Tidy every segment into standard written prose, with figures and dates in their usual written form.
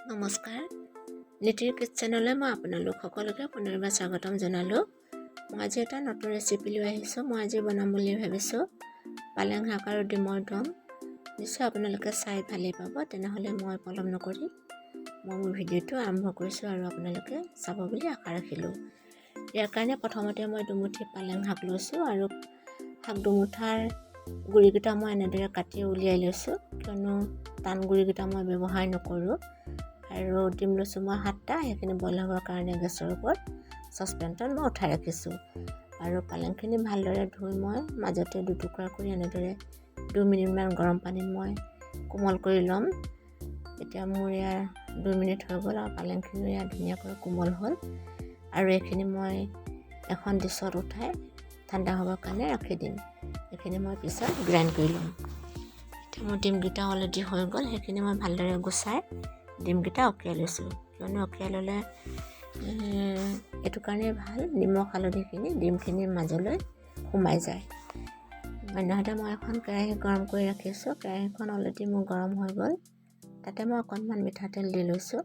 নমস্কাৰ, নীতিৰ কিটচেনলৈ মই আপোনালোক সকলোকে পুনৰবাৰ স্বাগতম জনালোঁ। মই আজি এটা নতুন ৰেচিপি লৈ আহিছোঁ। মই আজি বনাম বুলি ভাবিছোঁ পালেং শাক আৰু ডিমৰ দম। নিশ্চয় আপোনালোকে চাই ভালেই পাব। তেনেহ'লে মই পলম নকৰি মোৰ ভিডিঅ'টো আৰম্ভ কৰিছোঁ আৰু আপোনালোকে চাব বুলি আশা ৰাখিলোঁ। ইয়াৰ কাৰণে প্ৰথমতে মই দুমুঠি পালেং শাক লৈছোঁ আৰু শাক দুমুঠাৰ গুড়িকেইটা মই এনেদৰে কাটি উলিয়াই লৈছোঁ, কিয়নো টান গুড়িকেইটা মই ব্যৱহাৰ নকৰোঁ। আৰু ডিম লৈছোঁ মই 7টা, সেইখিনি বইল হ'বৰ কাৰণে গেছৰ ওপৰত চচপেনটোত মই উঠাই ৰাখিছোঁ। আৰু পালেংখিনি ভালদৰে ধুই মই মাজতে দুটুকুৰা কৰি এনেদৰে 2 মিনিটমান গৰম পানীত মই কোমল কৰি ল'ম। এতিয়া মোৰ ইয়াৰ 2 মিনিট হৈ গ'ল আৰু পালেংখিনি ইয়াৰ ধুনীয়াকৈ কোমল হ'ল। আৰু এইখিনি মই এখন ডিছত উঠাই ঠাণ্ডা হ'বৰ কাৰণে ৰাখি দিম। এইখিনি মই পিছত গ্ৰাইণ্ড কৰি ল'ম। এতিয়া মোৰ ডিমকেইটা অলৰেডি হৈ গ'ল, সেইখিনি মই ভালদৰে গুচাই ডিমকেইটা অকিয়াই লৈছোঁ, কিয়নো অকিয়াই ল'লে এইটো কাৰণে ভাল, নিমখ হালধিখিনি ডিমখিনিৰ মাজলৈ সোমাই যায়। অন্যহাতে মই এখন কেৰাহী গৰম কৰি ৰাখিছোঁ। কেৰাহীখন অলৰেডি মোৰ গৰম হৈ গ'ল। তাতে মই অকণমান মিঠাতেল দি লৈছোঁ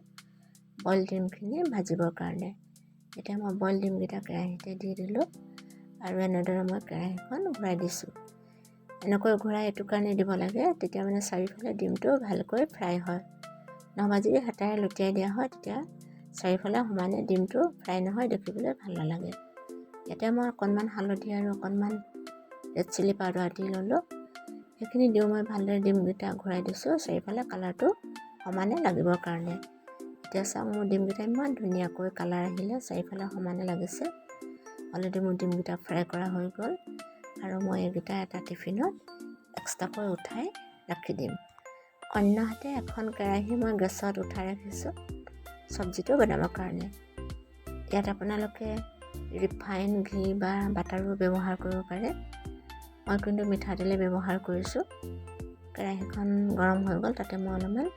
বইল ডিমখিনি ভাজিবৰ কাৰণে। এতিয়া মই বইল ডিমকেইটা কেৰাহীতে দি দিলোঁ আৰু এনেদৰে মই কেৰাহীখন ঘূৰাই দিছোঁ। এনেকৈ ঘূৰাই এইটো কাৰণে দিব লাগে, তেতিয়া মানে চাৰিওফালে ডিমটো ভালকৈ ফ্ৰাই হয়। নহ'বা যদি হাতাৰে লুটিয়াই দিয়া হয়, তেতিয়া চাৰিওফালে সমানে ডিমটো ফ্ৰাই নহয়, দেখিবলৈ ভাল নালাগে। ইয়াতে মই অকণমান হালধি আৰু অকণমান ৰেড চিলি পাউডাৰ দি ল'লোঁ। সেইখিনি দিওঁ মই ভালদৰে ডিমকেইটা ঘূৰাই দিছোঁ চাৰিওফালে কালাৰটো সমানে লাগিবৰ কাৰণে। এতিয়া চাওক মোৰ ডিমকেইটা ইমান ধুনীয়াকৈ কালাৰ আহিলে, চাৰিওফালে সমানে লাগিছে। অলৰেডি মোৰ ডিমকেইটা ফ্ৰাই কৰা হৈ গ'ল আৰু মই এইকেইটা এটা টিফিনত এক্সট্ৰাকৈ উঠাই ৰাখি দিম। অন্যহাতে এখন কেৰাহী মই গেছত উঠাই ৰাখিছোঁ চব্জিটো বনাবৰ কাৰণে। ইয়াত আপোনালোকে ৰিফাইন, ঘি বা বাটাৰো ব্যৱহাৰ কৰিব পাৰে। মই কিন্তু মিঠাতেলে ব্যৱহাৰ কৰিছোঁ। কেৰাহীখন গৰম হৈ গ'ল, তাতে মই অলপমান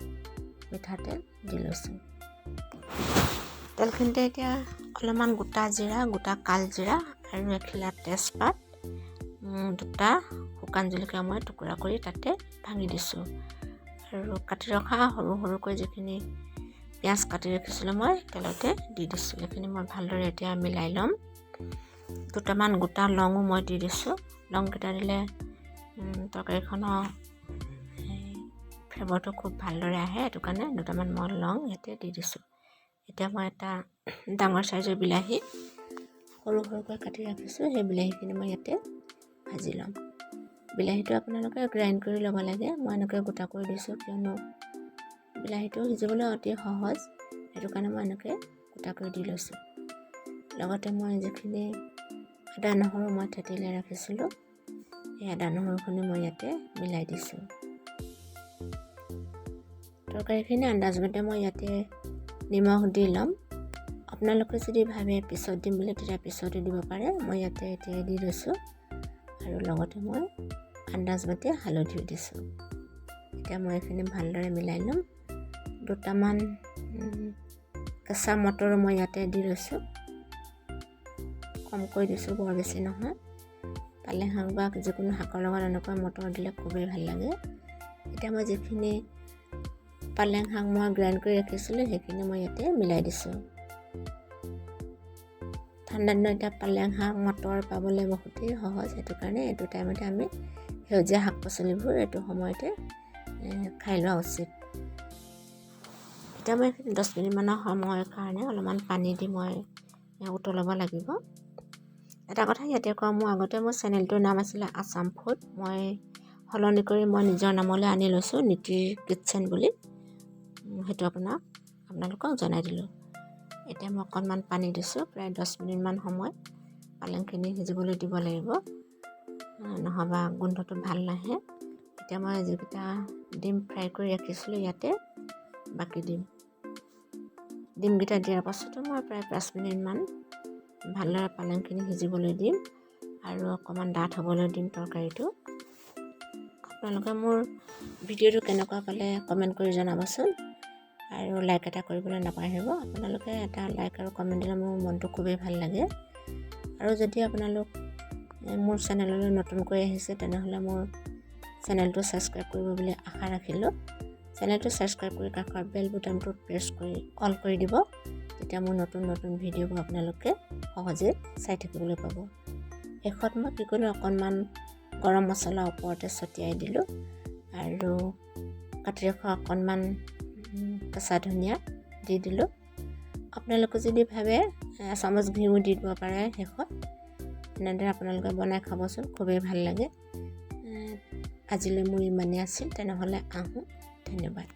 মিঠাতেল দি লৈছোঁ। তেলখিনিতে এতিয়া অলপমান গোটা জিৰা, গোটা কালজিৰা আৰু এখিলা তেজপাত, 2টা শুকান জলকীয়া মই টুকুৰা কৰি তাতে ভাঙি দিছোঁ। আৰু কাটি ৰখা সৰু সৰুকৈ যিখিনি পিঁয়াজ কাটি ৰাখিছিলোঁ মই তেলতে দি দিছোঁ। এইখিনি মই ভালদৰে এতিয়া মিলাই ল'ম। 2টামান গোটা লঙো মই দি দিছোঁ। লংকেইটা দিলে তৰকাৰীখনৰ ফ্লেভাৰটো খুব ভালদৰে আহে, সেইটো কাৰণে 2টামান মই লং ইয়াতে দি দিছোঁ। এতিয়া মই এটা ডাঙৰ চাইজৰ বিলাহী সৰু সৰুকৈ কাটি ৰাখিছোঁ, সেই বিলাহীখিনি মই ইয়াতে ভাজি ল'ম। বিলাহীটো আপোনালোকে গ্ৰাইণ্ড কৰি ল'ব লাগে। মই এনেকৈ গোটা কৰি দিছোঁ, কিয়নো বিলাহীটো সিজিবলৈ অতি সহজ, সেইটো কাৰণে মই এনেকৈ গোটা কৰি দি লৈছোঁ। লগতে মই যিখিনি আদা নহৰু মই থেতেলিয়াই ৰাখিছিলোঁ, সেই আদা নহৰুখিনি মই ইয়াতে মিলাই দিছোঁ। তৰকাৰীখিনি আন্দাজমতে মই ইয়াতে নিমখ দি ল'ম। আপোনালোকে যদি ভাবে পিছত দিম বুলি, তেতিয়া পিছতো দিব পাৰে। মই ইয়াতে এতিয়া দি লৈছোঁ আৰু লগতে মই আন্দাজমতে হালধিও দিছোঁ। এতিয়া মই এইখিনি ভালদৰে মিলাই ল'ম। 2টামান কেঁচা মটৰো মই ইয়াতে দি লৈছোঁ, কমকৈ দিছোঁ, বৰ বেছি নহয়। পালেং শাক বা যিকোনো শাকৰ লগত এনেকুৱা মটৰ দিলে খুবেই ভাল লাগে। এতিয়া মই যিখিনি পালেং শাক মই গ্ৰাইণ্ড কৰি ৰাখিছিলোঁ, সেইখিনি মই ইয়াতে মিলাই দিছোঁ। ঠাণ্ডা দিনত এতিয়া পালেং শাক মটৰ পাবলৈ বহুতেই সহজ, সেইটো কাৰণে এইটো টাইমতে আমি সেউজীয়া শাক পাচলিবোৰ এইটো সময়তে খাই লোৱা উচিত। এতিয়া মই 10 মিনিটমানৰ সময়ৰ কাৰণে অলপমান পানী দি মই উতলাব লাগিব। এটা কথা ইয়াতে কওঁ, আগতে মোৰ চেনেলটোৰ নাম আছিলে আছাম ফুড। মই সলনি কৰি মই নিজৰ নামলৈ আনি লৈছোঁ, নীতিৰ কিটচেন বুলি। সেইটো আপোনালোকক জনাই দিলোঁ। এতিয়া মই অকণমান পানী দিছোঁ, প্ৰায় 10 মিনিটমান সময় পালেংখিনি সিজিবলৈ দিব লাগিব, নহ'বা গোন্ধটো ভাল নাহে। এতিয়া মই যিকেইটা ডিম ফ্ৰাই কৰি ৰাখিছিলোঁ ইয়াতে বাকি ডিমকেইটা দিয়াৰ পাছতো মই প্ৰায় 5 মিনিটমান ভালদৰে পালেংখিনি সিজিবলৈ দিম আৰু অকণমান ডাঠ হ'বলৈ দিম তৰকাৰীটো। আপোনালোকে মোৰ ভিডিঅ'টো কেনেকুৱা পালে কমেণ্ট কৰি জনাবচোন আৰু লাইক এটা কৰিবলৈ নাপাহৰিব। আপোনালোকে এটা লাইক আৰু কমেণ্ট দিলে মোৰ মনটো খুবেই ভাল লাগে। আৰু যদি আপোনালোক মোৰ চেনেললৈ নতুনকৈ আহিছে, তেনেহ'লে মোৰ চেনেলটো ছাবস্ক্ৰাইব কৰিব বুলি আশা ৰাখিলোঁ। চেনেলটো ছাবস্ক্ৰাইব কৰি কাষৰ বেল বুটামটো প্ৰেছ কৰি অল কৰি দিব, তেতিয়া মোৰ নতুন নতুন ভিডিঅ'বোৰ আপোনালোকে সহজে চাই থাকিবলৈ পাব। শেষত মই কি কৰিলোঁ, অকণমান গৰম মছলা ওপৰতে ছটিয়াই দিলোঁ আৰু কাটি ৰখা অকণমান কেঁচা ধনিয়া দি দিলোঁ। আপোনালোকে যদি ভাবে এচামুচ ঘিউ দি দিব পাৰে শেষত। এনেদৰে আপোনালোকে বনাই খাবচোন, খুবেই ভাল লাগে। আজিলৈ মোৰ ইমানেই আছিল, তেনেহ'লে আহোঁ। ধন্যবাদ।